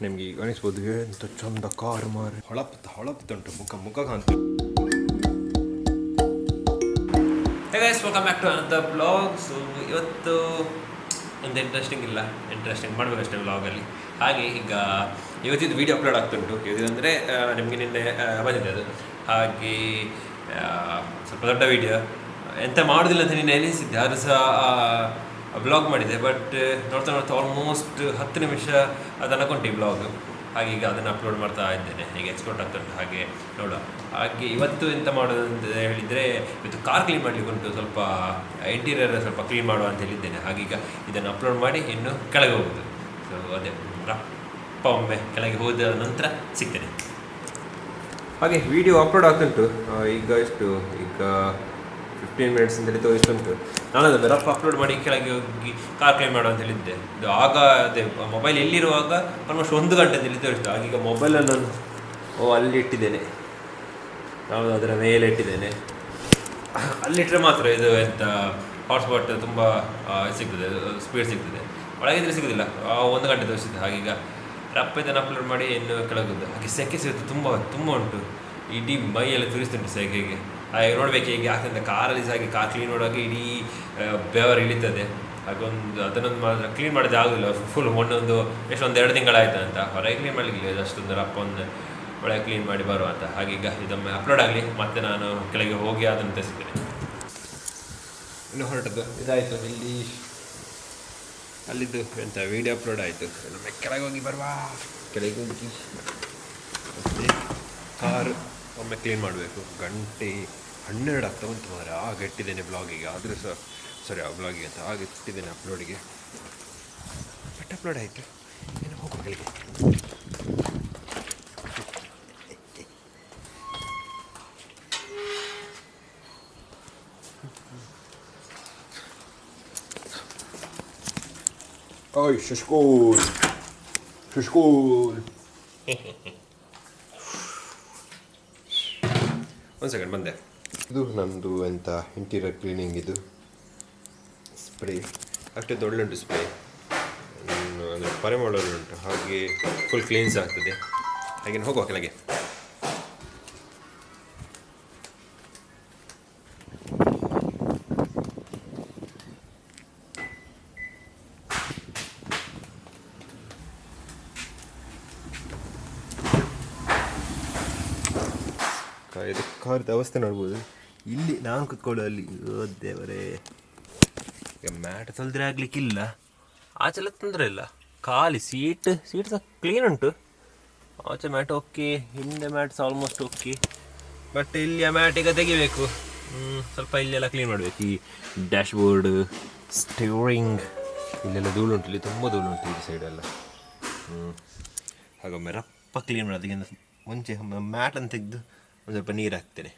ನಿಮ್ಗೆ ಈಗ ಅನಿಸ್ಬೋದು ಎಂತ ಚಂದ ಕಾರು ಮಾರಿ ಹೊಳಪುತ್ತುಂಟು ಮುಖ ಕಾಣ್ತು. Hey guys, welcome back to another blog. So ಇವತ್ತು ಒಂದು ಇಂಟ್ರೆಸ್ಟಿಂಗ್ ಮಾಡಬೇಕಷ್ಟೇ ವ್ಲಾಗಲ್ಲಿ. ಹಾಗೆ ಈಗ ಇವತ್ತಿದ್ದು ವೀಡಿಯೋ ಅಪ್ಲೋಡ್ ಆಗ್ತುಂಟು. ಇವತ್ತಿಂದರೆ ನಿಮಗೆ ನಿನ್ನೆ ಬಂದಿದೆ ಅದು. ಹಾಗೆ ಸ್ವಲ್ಪ ದೊಡ್ಡ ವೀಡಿಯೋ, ಎಂತ ಮಾಡೋದಿಲ್ಲ ಅಂತ ನಿನ್ನೆ ಎನಿಸಿದ್ದೆ, ಅದು ಸಹ ಬ್ಲಾಗ್ ಮಾಡಿದೆ. ಬಟ್ ನೋಡ್ತಾ ಆಲ್ಮೋಸ್ಟ್ 10 ನಿಮಿಷ ಅದನ್ನು ಕೊಂಡಿ ಬ್ಲಾಗ್. ಹಾಗೆ ಈಗ ಅದನ್ನು ಅಪ್ಲೋಡ್ ಮಾಡ್ತಾ ಇದ್ದೇನೆ, ಈಗ ಎಕ್ಸ್ಪೋರ್ಟ್ ಆಗ್ತುಂಟು. ಹಾಗೆ ನೋಡುವ. ಹಾಗೆ ಇವತ್ತು ಎಂತ ಮಾಡೋದು ಅಂತ ಹೇಳಿದರೆ, ಇವತ್ತು ಕಾರ್ ಕ್ಲೀನ್ ಮಾಡಲಿಕ್ಕೆ ಉಂಟು, ಸ್ವಲ್ಪ ಇಂಟೀರಿಯರ್ ಸ್ವಲ್ಪ ಕ್ಲೀನ್ ಮಾಡುವ ಅಂತ ಹೇಳಿದ್ದೇನೆ. ಹಾಗೀಗ ಇದನ್ನು ಅಪ್ಲೋಡ್ ಮಾಡಿ ಇನ್ನು ಕೆಳಗೆ ಹೋಗೋದು. ಸೊ ಅದೇ ರಪ್ಪ ಒಮ್ಮೆ ಕೆಳಗೆ ಹೋದ ನಂತರ ಸಿಗ್ತೇನೆ. ಹಾಗೆ ವಿಡಿಯೋ ಅಪ್ಲೋಡ್ ಆಗ್ತುಂಟು. ಈಗ 15 ಮಿನಿಟ್ಸ್ ಅಂತೇಳಿ ತೋರಿಸ್ತುಂಟು. ನಾನು ಅದನ್ನು ರಫ್ ಅಪ್ಲೋಡ್ ಮಾಡಿ ಕೆಳಗೆ ಹೋಗಿ ಕಾರ್ ಕ್ಲೀನ್ ಮಾಡುವ ಅಂತ ಹೇಳಿದ್ದೆ. ಇದು ಆಗ ಅದೇ ಮೊಬೈಲ್ ಎಲ್ಲಿರುವಾಗ ಆಲ್ಮೋಸ್ಟ್ 1 ಗಂಟೆ ಅಂತೇಳಿ ತೋರಿಸ್ತು. ಆಗೀಗ ಮೊಬೈಲನ್ನು ನಾನು ಅಲ್ಲಿ ಇಟ್ಟಿದ್ದೇನೆ, ನಾನು ಅದರ ಮೇಲೆ ಇಟ್ಟಿದ್ದೇನೆ. ಅಲ್ಲಿಟ್ಟರೆ ಮಾತ್ರ ಇದು ಎಂತ ಹಾಟ್ಸ್ಪಾಟ್ ತುಂಬ ಸಿಗ್ತದೆ, ಸ್ಪೀಡ್ ಸಿಗ್ತದೆ. ಒಳಗಿದ್ರೆ ಸಿಗೋದಿಲ್ಲ. 1 ಗಂಟೆ ತೋರಿಸಿದ್ದೆ. ಹಾಗೀಗ ರಪ್ಪ ಇದನ್ನು ಅಪ್ಲೋಡ್ ಮಾಡಿ ಇನ್ನು ಕೆಳಗೋದು. ಹಾಗೆ ಸೆಕೆ ಸಿಗುತ್ತೆ, ತುಂಬ ಉಂಟು. ಇಡೀ ಮೈಯೆಲ್ಲ ತುರಿಸ್ತುಂಟು ಸೆಕೆಗೆ. ಹಾಗೆ ನೋಡಬೇಕು ಹೇಗೆ ಯಾಕಂದರೆ ಕಾರಲ್ಲಿ ಹಾಗೆ ಕಾರ್ ಕ್ಲೀನ್ ಮಾಡುವಾಗ ಇಡೀ ಬೆವರು ಇಳಿತದೆ. ಹಾಗೊಂದು ಅದನ್ನೊಂದು ಮಾತ್ರ ಕ್ಲೀನ್ ಮಾಡೋದು ಆಗೋದಿಲ್ಲ ಫುಲ್. ಮೊನ್ನೊಂದು 2 ತಿಂಗಳಾಯ್ತು ಅಂತ ಹೊರಗೆ ಕ್ಲೀನ್ ಮಾಡಲಿಕ್ಕಿಲ್ಲ, ಅಷ್ಟೊಂದು ರಪ್ಪ ಒಂದು ಒಳಗೆ ಕ್ಲೀನ್ ಮಾಡಿ ಬರುವ ಅಂತ. ಹಾಗೀಗ ಇದೊಮ್ಮೆ ಅಪ್ಲೋಡ್ ಆಗಲಿ, ಮತ್ತೆ ನಾನು ಕೆಳಗೆ ಹೋಗಿ ಅದನ್ನು ತರಿಸ್ತೇನೆ. ಇನ್ನು ಹೊರಟದ್ದು ಇದಾಯಿತು. ಇಲ್ಲಿ ಅಲ್ಲಿದ್ದು ಎಂತ ವೀಡಿಯೋ ಅಪ್ಲೋಡ್ ಆಯಿತು. ನಮ್ಮ ಕೆಳಗೆ ಹೋಗಿ ಬರುವ, ಕೆಳಗೆ ಹೋಗಿ ಮತ್ತೆ ಕಾರ್ ಒಮ್ಮೆ ಕ್ಲೀನ್ ಮಾಡಬೇಕು. 12 ಆಗ್ತಾ ಬಂತು ಮಾರೆ. ಆಗ ಇಟ್ಟಿದ್ದೇನೆ ಬ್ಲಾಗಿಗೆ, ಆದರೂ ಸಹ ಸರಿ ಆ ಬ್ಲಾಗಿಗೆ ಅಂತ ಆಗ ಇಟ್ಟಿದ್ದೇನೆ ಅಪ್ಲೋಡಿಗೆ. ಬಟ್ ಅಪ್ಲೋಡ್ ಆಯಿತು. ಇನ್ನು ಹೋಗುವ ಕೆಳಗೆ. ಓಯ್ ಶುಷ್ಕೂಲ್ ಒಂದು ಸೆಕೆಂಡ್ ಬಂದೆ. ಇದು ನಮ್ಮದು ಎಂಥ ಇಂಟೀರಿಯರ್ ಕ್ಲೀನಿಂಗ್. ಇದು ಸ್ಪ್ರೇ ಅಷ್ಟೇ ದೊಡ್ಡದುಂಟು ಸ್ಪ್ರೇ, ಅಂದರೆ ಪರಿಮಳವುಂಟು. ಹಾಗೆ ಫುಲ್ ಕ್ಲೀನ್ಸ್ ಆಗ್ತದೆ. ಹಾಗೆ ಹೋಗುವ ಕೆಳಗೆ. ಇದು ಕಾರ್ದ ಅವಸ್ಥೆ ನೋಡ್ಬೋದು. ಇಲ್ಲಿ ನಾನು ಕುತ್ಕೊಳ್ಳೋಲ್ಲಿ ದೇವರೇ, ಈಗ ಮ್ಯಾಟ್ ತೊಂದರೆ ಆಗಲಿಕ್ಕಿಲ್ಲ, ಆಚೆಲ್ಲ ತೊಂದರೆ ಇಲ್ಲ. ಖಾಲಿ ಸೀಟ್ ಸಹ ಕ್ಲೀನ್ ಉಂಟು. ಆಚೆ ಮ್ಯಾಟ್ ಓಕೆ, ಹಿಂದೆ ಮ್ಯಾಟ್ಸ್ ಆಲ್ಮೋಸ್ಟ್ ಓಕೆ. ಬಟ್ ಇಲ್ಲಿ ಆ ಮ್ಯಾಟ್ ಈಗ ತೆಗಿಬೇಕು. ಸ್ವಲ್ಪ ಇಲ್ಲೆಲ್ಲ ಕ್ಲೀನ್ ಮಾಡಬೇಕು. ಈ ಡ್ಯಾಶ್ಬೋರ್ಡ್, ಸ್ಟೀರಿಂಗ್, ಇಲ್ಲೆಲ್ಲ ಧೂಳುಂಟು. ಇಲ್ಲಿ ತುಂಬ ಧೂಳುಂಟು ಈ ಸೈಡೆಲ್ಲ. ಹಾಗೊಮ್ಮೆ ರಪ್ಪ ಕ್ಲೀನ್ ಮಾಡೋದು. ಅದಕ್ಕಿಂತ ಮುಂಚೆ ಮ್ಯಾಟನ್ನು ತೆಗೆದು ಒಂದು ಸ್ವಲ್ಪ ನೀರು ಹಾಕ್ತೇನೆ.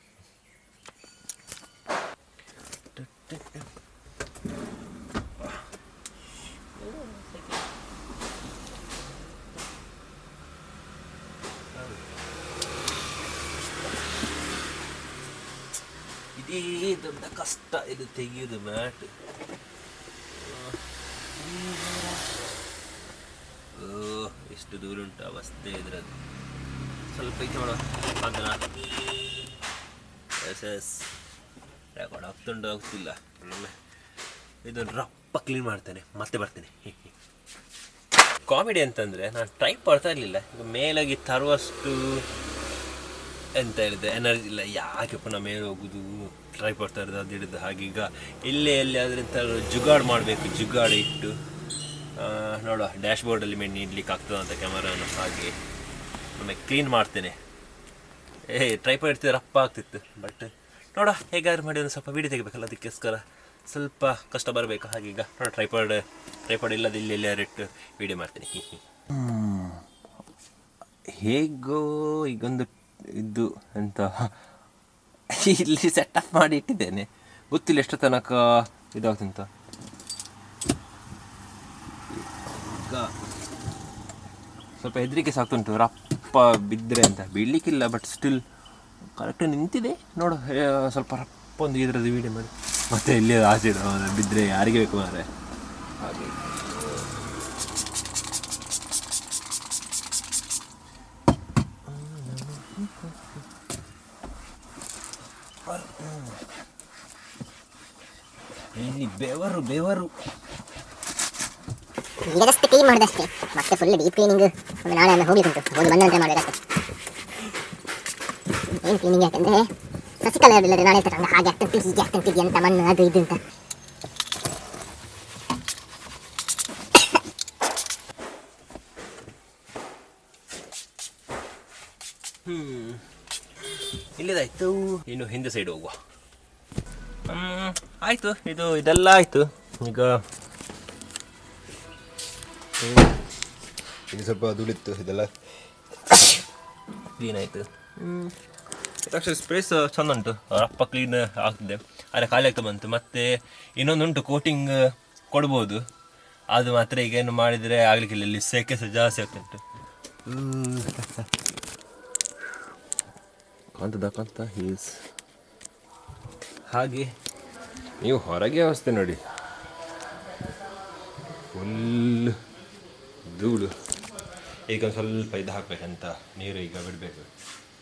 ಇದೇ ದೊಡ್ಡ ಕಷ್ಟ ಇದು ತೆಗೆಯೋದು ಮ್ಯಾಟ್. ಎಷ್ಟು ದೂರ ಉಂಟು ಅವಸ್ಥೆ ಇದ್ರದ್ದು. ಸ್ವಲ್ಪ ಇದು ಮಾಡುವ ಅದನ್ನು ರೆಕಾರ್ಡ್ ಆಗ್ತಿಲ್ಲ. ಇದನ್ನು ರಪ್ಪ ಕ್ಲೀನ್ ಮಾಡ್ತೇನೆ, ಮತ್ತೆ ಬರ್ತೇನೆ. ಕಾಮಿಡಿ ಅಂತಂದರೆ ನಾನು ಟ್ರೈ ಮಾಡ್ತಾ ಇರಲಿಲ್ಲ. ಈಗ ಮೇಲಾಗಿ ತರುವಷ್ಟು ಎಂತ ಹೇಳಿದೆ ಎನರ್ಜಿ ಇಲ್ಲ. ಯಾಕೆ ಪುನಃ ಮೇಲೆ ಹೋಗೋದು, ಟ್ರೈ ಮಾಡ್ತಾ ಇರೋದು, ಅದು ಹಿಡಿದು. ಹಾಗೀಗ ಇಲ್ಲೇ ಎಲ್ಲಿ ಅದರಿಂದ ಜುಗಾಡು ಮಾಡಬೇಕು. ಜುಗಾಡು ಇಟ್ಟು ನೋಡುವ ಡ್ಯಾಶ್ಬೋರ್ಡಲ್ಲಿ ಮೇನ್ ಇಡ್ಲಿಕ್ಕೆ ಆಗ್ತದೆ ಅಂತ ಕ್ಯಾಮರಾನು. ಹಾಗೆ ಒಮ್ಮೆ ಕ್ಲೀನ್ ಮಾಡ್ತೇನೆ. ಟ್ರೈಪಾಡ್ ಇಡ್ತಿದ್ರೆ ರಪ್ಪ ಆಗ್ತಿತ್ತು. ಬಟ್ ನೋಡ ಹೇಗಾದ್ರು ಮಾಡಿ ಒಂದು ಸ್ವಲ್ಪ ವೀಡಿಯೋ ತೆಗಿಬೇಕಲ್ಲ, ಅದಕ್ಕೋಸ್ಕರ ಸ್ವಲ್ಪ ಕಷ್ಟ ಬರಬೇಕು. ಹಾಗೀಗ ನೋಡ ಟ್ರೈಪಾಡ್ ಇಲ್ಲದ ಇಲ್ಲಿ ಎಲ್ಲಾರಿಟ್ಟು ವೀಡಿಯೋ ಮಾಡ್ತೀನಿ. ಹೇಗೋ ಈಗೊಂದು ಇದು ಅಂತ ಇಲ್ಲಿ ಸೆಟಪ್ ಮಾಡಿ ಇಟ್ಟಿದ್ದೇನೆ. ಗೊತ್ತಿಲ್ಲ ಎಷ್ಟು ತನಕ ಇದಾಗ್ತಂತ. ಈಗ ಸ್ವಲ್ಪ ಹೆದರಿಕೆ ಸಾಕ್ತುಂಟು, ರಪ್ಪ ಬಿದ್ದರೆ ಅಂತ. ಬೀಳಲಿಕ್ಕಿಲ್ಲ, ಬಟ್ ಸ್ಟಿಲ್ ಕರೆಕ್ಟಾಗಿ ನಿಂತಿದೆ. ನೋಡು ಸ್ವಲ್ಪ ರಪ್ಪ ಒಂದು ಇದರದ್ದು ವೀಡಿಯೋ ಮಾಡಿ ಮತ್ತೆ ಇಲ್ಲಿ ಆಚೆ ಬಿದ್ದರೆ ಯಾರಿಗೆ ಬೇಕು ಮಾರೆ. ಹಾಗೆ ಬೆವರು ಬೆವರು. ಈಗಷ್ಟೇ ಕ್ಲೀನ್ ಮಾಡಿದಷ್ಟೇ, ಮತ್ತೆ ಫುಲ್ ಡೀಪ್ ಕ್ಲೀನಿಂಗ್. ನಾಳೆ ಎಲ್ಲ ಹೋಗ್ಲಿಕ್ಕುಂಟು, ಹೋಗಿ ಬಂದಂತೆ ಮಾಡಬೇಕಷ್ಟೆ. ಏನು ಕ್ಲೀನಿಂಗ್ ಯಾಕಂದರೆ ಸಸಿಕಲೆ ಇಲ್ಲದೆ ನಾಳೆ ಹೇಳ್ತಾರೆ ಹಾಗೆ ಆಗ್ತಂತೆ ಹೀಗೆ ಆಗ್ತಂತಿದ್ದೆ ಅಂತ ಮಣ್ಣು ಅದು ಇದು ಅಂತ. ಇಲ್ಲಿದಾಯ್ತು, ಇನ್ನು ಹಿಂದೆ ಸೈಡ್ ಹೋಗುವ. ಆಯಿತು, ಇದೆಲ್ಲ ಆಯಿತು. ಈಗ ಸ್ವಲ್ಪ ದುಡಿತ್ತು, ಇದೆಲ್ಲ ಕ್ಲೀನ್ ಆಯಿತು. ಆ್ಯಕ್ಚುಲಿ ಸ್ಪೇಸ್ ಚೆಂದ ಉಂಟು, ರಪ್ಪ ಕ್ಲೀನ್ ಆಗ್ತಿದೆ. ಆದರೆ ಖಾಲಿ ಆಗ್ತಾ ಬಂತು. ಮತ್ತು ಇನ್ನೊಂದುಂಟು ಕೋಟಿಂಗ್ ಕೊಡ್ಬೋದು, ಅದು ಮಾತ್ರ ಈಗ ಏನು ಮಾಡಿದರೆ ಆಗಲಿಕ್ಕಿಲ್ಲ. ಇಲ್ಲಿ ಸೆಕೆ ಸಹ ಜಾಸ್ತಿ ಆಗ್ತುಂಟು. ಕಾಂತ ಹೀಸ್ ಹಾಗೆ ನೀವು ಹೊರಗೆ ಅವಸ್ಥೆ ನೋಡಿ, ಫುಲ್ ಧೂಳು. ಈಗ ಸ್ವಲ್ಪ ಇದು ಹಾಕಬೇಕಂತ ನೀರು ಈಗ ಬಿಡಬೇಕು,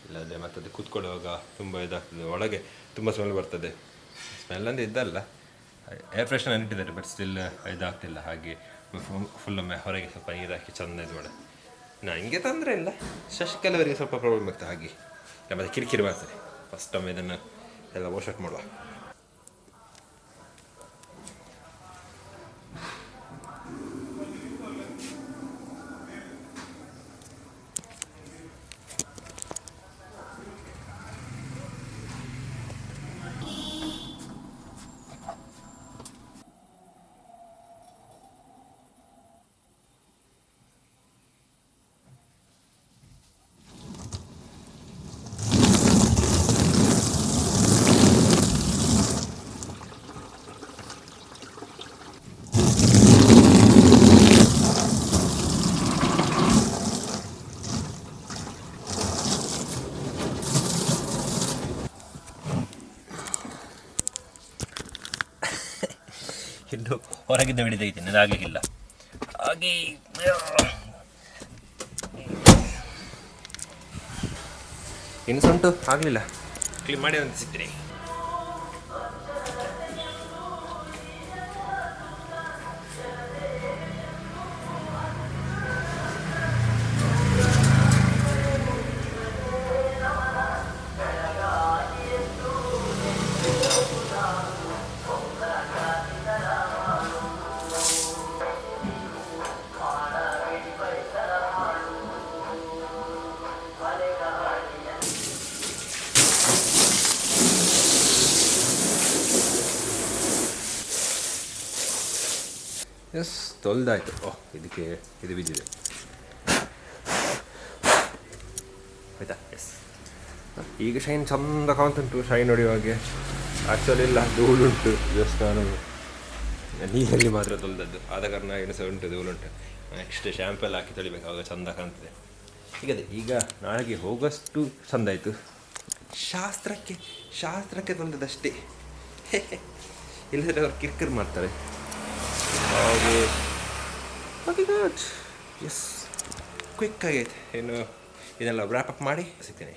ಇಲ್ಲದೆ ಮತ್ತೆ ಅದು ಕೂತ್ಕೊಳ್ಳುವಾಗ ತುಂಬ ಇದಾಗ್ತದೆ. ಒಳಗೆ ತುಂಬ ಸ್ಮೆಲ್ ಬರ್ತದೆ. ಸ್ಮೆಲ್ ಅಂದರೆ ಇದ್ದಲ್ಲ, ಏರ್ ಫ್ರೆಶ್ನರ್ ಇಟ್ಟಿದ್ದಾರೆ, ಬಟ್ ಸ್ಟಿಲ್ ಇದಾಗ್ತಿಲ್ಲ. ಹಾಗೆ ಫುಲ್ ಒಮ್ಮೆ ಹೊರಗೆ ಸ್ವಲ್ಪ ನೀರು ಹಾಕಿ ಚೆಂದ ಇದು ಮಾಡ. ನನಗೆ ತೊಂದರೆ ಇಲ್ಲ, ಶಶಿಕಲವರಿಗೆ ಸ್ವಲ್ಪ ಪ್ರಾಬ್ಲಮ್ ಆಗ್ತದೆ. ಹಾಗೆ ಮತ್ತು ಕಿರಿಕಿರಿ ಬರ್ತದೆ. ಫಸ್ಟ್ ಒಮ್ಮೆ ಇದನ್ನು ಎಲ್ಲ ವಾಶ್ ಔಟ್ ಮಾಡುವ. ಇನ್ನು ಹೊರಗಿಂದ ಹಿಡಿದೈತೀನಿ, ಅದಾಗಲಿಕ್ಕಿಲ್ಲ. ಹಾಗೆ ಇನ್ನು ಸೊಂಟು ಆಗಲಿಲ್ಲ, ಕ್ಲೀನ್ ಮಾಡಿ ಅಂತ ಸಿಗ್ತೀನಿ. ಎಸ್, ತೊಳೆದಾಯ್ತು. ಇದಕ್ಕೆ ಇದು ಬಿದ್ದಿದೆ ಆಯಿತಾ? ಎಸ್, ಈಗ ಶೈನ್ ಚಂದ ಕಾಣ್ತುಂಟು. ಶೈನ್ ಹೊಡೆಯುವಾಗೆ ಆ್ಯಕ್ಚುಲಿ ಇಲ್ಲ, ಧೂಳುಂಟು. ಜಸ್ಟ್ ನಾನು ನೀರಲ್ಲಿ ಮಾತ್ರ ತೊಳೆದದ್ದು, ಆದ ಕಾರಣ ಏನು ಸಹ ಉಂಟು, ಧೂಳುಂಟು. ನೆಕ್ಸ್ಟ್ ಶ್ಯಾಂಪು ಎಲ್ಲ ಹಾಕಿ ತೊಳಿಬೇಕು, ಆವಾಗ ಚಂದ ಕಾಣ್ತದೆ. ಈಗ ನಾಳೆಗೆ ಹೋಗೋಷ್ಟು ಚಂದ ಆಯಿತು. ಶಾಸ್ತ್ರಕ್ಕೆ ತೊಳೆದಷ್ಟೇ, ಇಲ್ಲದ್ರೆ ಅವ್ರು ಕಿರ್ಕಿರ್ ಮಾಡ್ತಾರೆ. ಹಾಗೆ ಗುಡ್. ಎಸ್, ಕ್ವಿಕ್ ಆಗೈತೆ. ಇನ್ನು ಇದೆಲ್ಲ ವ್ರ್ಯಾಪಪ್ ಮಾಡಿ ಸಿಗ್ತೀನಿ.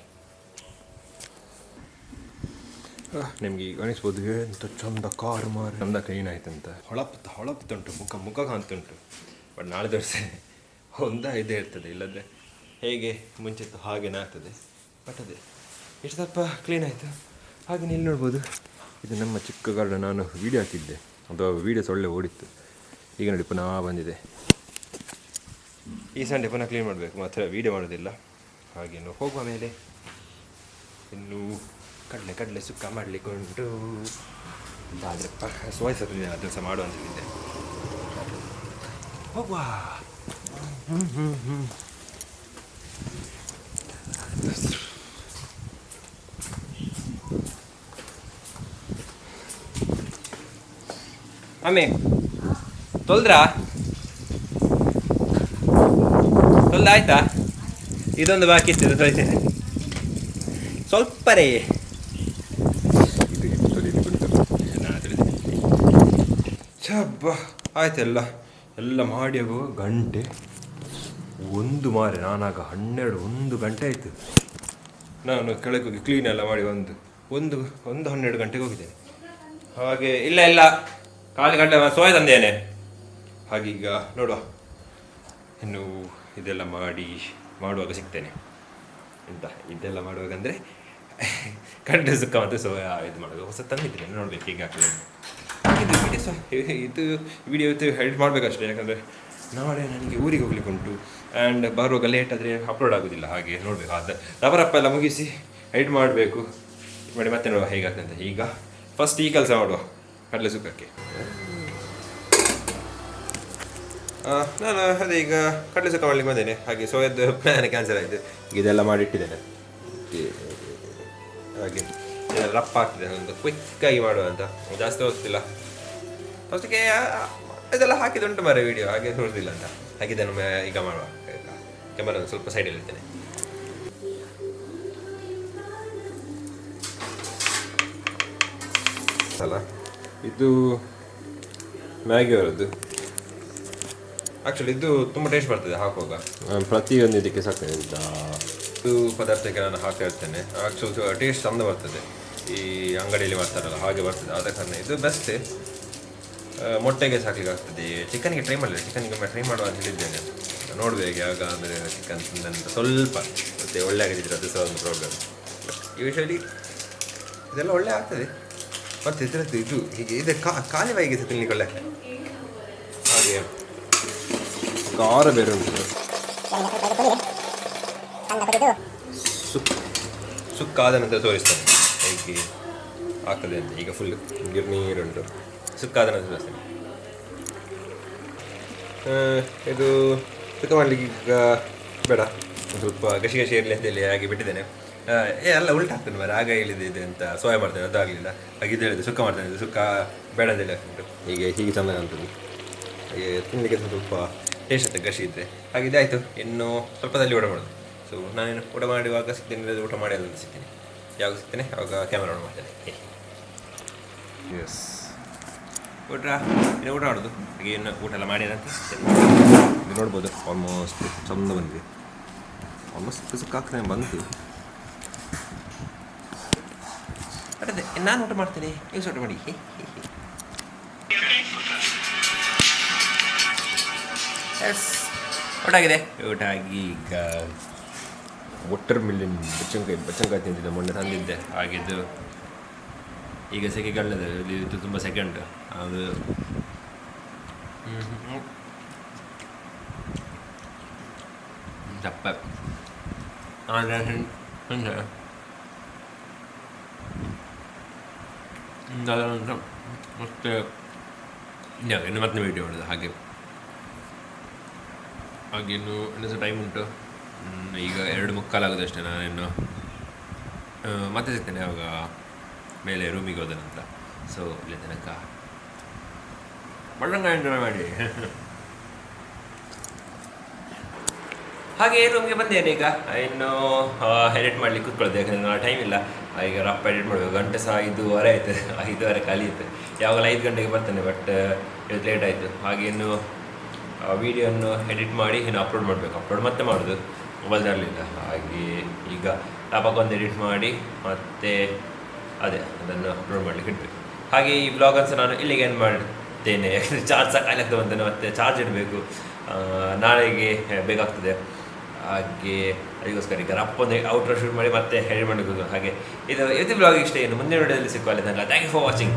ನಿಮ್ಗೆ ಈಗ ಅನಿಸ್ಬೋದು ಎಂತ ಚಂದ ಕಾರು ಮಾರು ಚಂದ ಕ್ಲೀನ್ ಆಯ್ತಂತ. ಹೊಳಪ್ತುಂಟು, ಮುಖ ಕಾಣ್ತುಂಟು. ಬಟ್ ನಾಳೆ ತೋರಿಸಿ ಇದೇ ಇರ್ತದೆ, ಇಲ್ಲದ್ರೆ ಹೇಗೆ ಮುಂಚಿತ್ತು ಹಾಗೇನೇ ಆಗ್ತದೆ. ಬಟ್ ಅದೇ ಎಷ್ಟು ಸ್ವಲ್ಪ ಕ್ಲೀನ್ ಆಯಿತು. ಹಾಗೆ ಇಲ್ಲಿ ನೋಡ್ಬೋದು, ಇದು ನಮ್ಮ ಚಿಕ್ಕ ಗಾರ್ಡನ್. ನಾನು ವೀಡಿಯೋ ಹಾಕಿದ್ದೆ, ಅದು ವೀಡಿಯೋಸ್ ಒಳ್ಳೆ ಓಡಿತ್ತು. ಈಗ ನೋಡಿ ಪುನಃ ಬಂದಿದೆ. ಈ ಸಂಡೆ ಪುನಃ ಕ್ಲೀನ್ ಮಾಡಬೇಕು, ಮಾತ್ರ ವೀಡಿಯೋ ಮಾಡೋದಿಲ್ಲ. ಹಾಗೇನು ಹೋಗುವ ಮೇಲೆ ಇನ್ನು ಕಡಲೆ ಸುಕ್ಕ ಮಾಡಲಿಕ್ಕೆ ಉಂಟು. ಆದರೆ ವಯಸ್ಸು ಅದನ್ನು ಸಹ ಮಾಡುವಂತಿದ್ದೆ. ಹೋಗುವ. ಆಮೇ ತೊಳ್ದಾಯ್ತಾ? ಇದೊಂದು ಬಾಕಿ ಇತ್ತು, ತೊಳಿತೇನೆ ಸ್ವಲ್ಪ ರೇ. ಛಬ್ಬ ಆಯ್ತು. ಎಲ್ಲ ಮಾಡಿ ಆಗುವ ಗಂಟೆ ಒಂದು ಮಾರೆ. ನಾನಾಗ 1 ಗಂಟೆ ಆಯಿತು. ನಾನು ಕೆಳಗೆ ಹೋಗಿ ಕ್ಲೀನ್ ಎಲ್ಲ ಮಾಡಿ ಒಂದು 12 ಗಂಟೆಗೆ ಹೋಗಿದ್ದೇನೆ. ಹಾಗೆ ಇಲ್ಲ ಕಾಲು ಗಂಟೆ ಸೋಯ್ ತಂದೇನೆ. ಹಾಗೀಗ ನೋಡುವ ಇನ್ನು ಇದೆಲ್ಲ ಮಾಡುವಾಗ ಸಿಗ್ತೇನೆ. ಎಂತ ಇದೆಲ್ಲ ಮಾಡುವಾಗ ಅಂದರೆ ಕಡ್ಲೆ ಸುಕ್ಕ ಮತ್ತು ಸೋಯಾ ಇದು ಮಾಡೋದು ಹೊಸ ತಂದಿದ್ದೇನೆ, ನೋಡ್ಬೇಕು ಹೇಗೆ ಆಗ್ತದೆ. ಇದು ವಿಡಿಯೋ ಎಡಿಟ್ ಮಾಡಬೇಕಷ್ಟೇ, ಯಾಕಂದರೆ ನಾಳೆ ನನಗೆ ಊರಿಗೆ ಹೋಗ್ಲಿಕ್ಕೆ ಉಂಟು. ಆ್ಯಂಡ್ ಬರುವಾಗ ಲೇಟ್ ಆದರೆ ಅಪ್ಲೋಡ್ ಆಗೋದಿಲ್ಲ. ಹಾಗೆ ನೋಡಬೇಕು, ಅದು ರವರಪ್ಪ ಎಲ್ಲ ಮುಗಿಸಿ ಎಡಿಟ್ ಮಾಡಬೇಕು. ಮಾಡಿ ಮತ್ತೆ ನೋಡುವ ಹೇಗಾಗ್ತದೆ ಅಂತ. ಈಗ ಫಸ್ಟ್ ಈ ಕೆಲಸ ಮಾಡುವ ಕಡಲೆ ಸುಕ್ಕಕ್ಕೆ. ನಾನು ಅದೇ ಈಗ ಕಡಲೆ ಸುಕ್ಕ ಮಾಡ್ಲಿಕ್ಕೆ ಬಂದೇನೆ. ಹಾಗೆ ಸೋಯದ್ದು ಪ್ಲ್ಯಾನ್ ಕ್ಯಾನ್ಸಲ್ ಆಯಿತು. ಇದೆಲ್ಲ ಮಾಡಿಟ್ಟಿದ್ದೇನೆ. ಹಾಗೆ ಇದೆಲ್ಲ ರಪ್ಪ ಆಗ್ತಿದೆ, ಒಂದು ಕ್ವಿಕ್ಕಾಗಿ ಮಾಡುವ ಅಂತ. ಜಾಸ್ತಿ ಹೋಗ್ತಿಲ್ಲ, ಫಸ್ಟಿಗೆ ಇದೆಲ್ಲ ಹಾಕಿದುಂಟು ಮಾರೆ ವಿಡಿಯೋ, ಹಾಗೆ ನೋಡ್ತಿಲ್ಲ ಅಂತ. ಹಾಗೆ ಇದನ್ನು ಈಗ ಮಾಡುವ. ಕ್ಯಾಮರಾ ಸ್ವಲ್ಪ ಸೈಡಲ್ಲಿ ಇರ್ತೇನೆ. ಅಲ್ಲ ಇದು ಮ್ಯಾಗಿ ಅವರದ್ದು. ಆ್ಯಕ್ಚುಲಿ ಇದು ತುಂಬ ಟೇಸ್ಟ್ ಬರ್ತದೆ ಹಾಕುವಾಗ. ಪ್ರತಿಯೊಂದು ಇದಕ್ಕೆ ಸಾಕ್ತೇನೆ, ಇದು ಪದಾರ್ಥಕ್ಕೆ ನಾನು ಹಾಕ್ತಾ ಇರ್ತೇನೆ. ಆ್ಯಕ್ಚುಲಿ ಟೇಸ್ಟ್ ಚಂದ ಬರ್ತದೆ. ಈ ಅಂಗಡಿಯಲ್ಲಿ ಮಾಡ್ತಾರಲ್ಲ ಹಾಗೆ ಬರ್ತದೆ. ಆದ ಕಾರಣ ಇದು ಬೆಸ್ಟ್. ಮೊಟ್ಟೆಗೆ ಸಾಕಲಿಕ್ಕೆ ಆಗ್ತದೆ. ಚಿಕನ್ಗೆ ಟ್ರೈ ಮಾಡಲಿಲ್ಲ, ಚಿಕನ್ಗೆ ಟ್ರೈ ಮಾಡುವ ಅಂತ ಹೇಳಿದ್ದೇನೆ. ನೋಡಬೇಕು ಯಾವಾಗ ಅಂದರೆ ಚಿಕನ್ ತಿಂದಂತ ಸ್ವಲ್ಪ ಮತ್ತೆ ಒಳ್ಳೆ ಆಗಿದ್ದರೆ ಅದು ಸಹ ಒಂದು ಪ್ರಾಬ್ಲಮ್. ಯೂಶಲಿ ಇದೆಲ್ಲ ಒಳ್ಳೆ ಆಗ್ತದೆ. ಮತ್ತು ಇದರದ್ದು ಇದು ಹೀಗೆ ಇದೆ ಖಾಲಿ ಬಾಯಿಗೆ ತಿನ್ಲಿಕ್ಕೆ ಒಳ್ಳೆ. ಹಾಗೆ ಖಾರ ಬೇರೆ ಉಂಟು. ಸುಕ್ಕಾದ ನಂತರ ತೋರಿಸ್ತಾನೆ ಹೇಗೆ ಆಗ್ತದೆ ಅಂತ. ಈಗ ಫುಲ್ ನೀರುಂಟು, ಸುಕ್ಕಾದ ನಂತರ ತೋರಿಸ್ತಾನೆ. ಇದು ಸುಕ್ಕ ಮಾಡಲಿಕ್ಕೆ ಈಗ ಬೇಡ, ಸ್ವಲ್ಪ ಗಸಿ ಗಸಿ ಇರಲಿ ಅಂತೇಳಿ ಹಾಗೆ ಬಿಟ್ಟಿದ್ದೇನೆ. ಎಲ್ಲ ಉಲ್ಟ ಆಗ್ತದೆ ಮಾರೆ. ಆಗ ಹೇಳಿದೆ ಇದೆ ಅಂತ ಸೋಯಾ ಮಾಡ್ತೇನೆ, ಅದಾಗಲಿಲ್ಲ. ಹಾಗೆ ಇದು ಹೇಳಿದೆ ಸುಕ್ಕ ಮಾಡ್ತೇನೆ, ಇದು ಸುಕ್ಕ ಬೇಡ ಅಂತೇಳಿ ಆಗ್ತದೆ. ಹೀಗೆ ಚೆಂದ ಕಾಣ್ತದೆ. ಹಾಗೆ ತಿನ್ನಲಿಕ್ಕೆ ಸ್ವಲ್ಪ ಟೇಸ್ಟ್ ಆಗ್ತದೆ ಗಸಿ ಇದ್ದರೆ. ಹಾಗೆ ಇದಾಯಿತು, ಇನ್ನು ಸ್ವಲ್ಪದಲ್ಲಿ ಊಟ ಮಾಡೋದು. ಸೊ ನಾನೇನು ಊಟ ಮಾಡುವಾಗ ಸಿಗ್ತೇನೆ, ಊಟ ಮಾಡಿ ಅಂತ ಸಿಗ್ತೇನೆ. ಯಾವಾಗ ಸಿಗ್ತೇನೆ ಆವಾಗ ಕ್ಯಾಮರಾ ಆನ್ ಮಾಡ್ತೇನೆ. ಎಸ್ ಊಟ ಇನ್ನು ಊಟ ಮಾಡೋದು. ಹಾಗೆ ಇನ್ನು ಊಟ ಎಲ್ಲ ಮಾಡಿದಂತೆ ಇದು ನೋಡ್ಬೋದು. ಆಲ್ಮೋಸ್ಟ್ ಚಂದ ಬಂದಿದೆ. ಆಲ್ಮೋಸ್ಟ್ ಸುಕ್ಕಾಗ್ತಾನೆ ಬಂತು. ಅದೇ ನಾನು ಊಟ ಮಾಡ್ತೇನೆ, ನೀವು ಊಟ ಮಾಡಿ. ಎಸ್ ಊಟ ಆಗಿದೆ. ಊಟ ಆಗಿ ಈಗ ವಾಟರ್ ಮಿಲನ್ ಬಚ್ಚಂಕಾಯಿ ತಿಂತಿದ್ದೆ, ಮೊನ್ನೆ ತಂದಿದ್ದೆ. ಆಗಿದ್ದು ಈಗ ಸೆಕೆಗಳ್ಳದ ಇದು ತುಂಬ ಸೆಕೆಂಡ್ ಅದು. ದಪ್ಪ ಮತ್ತೆ ಇನ್ನು ಮತ್ತೆ ವೀಡಿಯೋ ಮಾಡೋದು. ಹಾಗೇನು ಇನ್ನೂ ಸಹ ಟೈಮ್ ಉಂಟು. ಈಗ 2:45 ಅಷ್ಟೇ. ನಾನಿನ್ನು ಮತ್ತೆ ಸಿಗ್ತೇನೆ ಆವಾಗ ಮೇಲೆ ರೂಮಿಗೆ ಹೋದ ನಂತರ. ಸೊ ಇಲ್ಲಿ ತನಕ ಬಣ್ಣಂಗ ಎಂಜಾಯ್ ಮಾಡಿ. ಹಾಗೆ ರೂಮ್ಗೆ ಬಂದೇನೆ. ಈಗ ಇನ್ನು ಎಡಿಟ್ ಮಾಡ್ಲಿಕ್ಕೆ ಕೂತ್ಕೊಳ್ಳೋದು, ಯಾಕಂದರೆ ನಾನು ಟೈಮ್ ಇಲ್ಲ. ಈಗ ರಪ್ಪ ಎಡಿಟ್ ಮಾಡಬೇಕು. ಗಂಟೆ ಸಹ 5:30 ಆಯಿತು, 5:30 ಖಾಲಿ ಇತ್ತು. ಯಾವಾಗಲೂ 5 ಗಂಟೆಗೆ ಬರ್ತೇನೆ, ಬಟ್ ಇವತ್ತು ಲೇಟ್ ಆಯಿತು. ಹಾಗೆ ಇನ್ನು ವೀಡಿಯೋನ್ನು ಎಡಿಟ್ ಮಾಡಿ ಇನ್ನು ಅಪ್ಲೋಡ್ ಮಾಡಬೇಕು. ಅಪ್ಲೋಡ್ ಮತ್ತೆ ಮಾಡೋದು, ಮೊಬೈಲ್ ತರಲಿಲ್ಲ. ಹಾಗೆ ಈಗ ಲ್ಯಾಪಕ್ಕೊಂದು ಎಡಿಟ್ ಮಾಡಿ ಮತ್ತೆ ಅದನ್ನು ಅಪ್ಲೋಡ್ ಮಾಡಲಿಕ್ಕೆ ಇಡಬೇಕು. ಹಾಗೆ ಈ ಬ್ಲಾಗನ್ನು ಸಹ ನಾನು ಇಲ್ಲಿಗೆ ಏನು ಮಾಡ್ತೇನೆ, ಯಾಕಂದರೆ ಚಾರ್ಜ್ ಸಹ ಖಾಲಿ ಆಗ್ತದೆ ಅಂತೇನೆ. ಮತ್ತೆ ಚಾರ್ಜ್ ಇಡಬೇಕು, ನಾಳೆಗೆ ಬೇಕಾಗ್ತದೆ. ಹಾಗೆ ಅದಕ್ಕೋಸ್ಕರ ಈಗ ರಪ್ಪೊಂದು ಔಟ್ರ್ ಶೂಟ್ ಮಾಡಿ ಮತ್ತೆ ಎಡಿಟ್ ಮಾಡಬೇಕು. ಹಾಗೆ ಇದು ಬ್ಲಾಗ್ ಇಷ್ಟೇ. ಇನ್ನು ಮುಂದಿನ ವಿಡಿಯೋದಲ್ಲಿ ಸಿಕ್ಕುವ. ಅಲ್ಲಿ ತನಕ ಥ್ಯಾಂಕ್ ಯು ಫಾರ್ ವಾಚಿಂಗ್.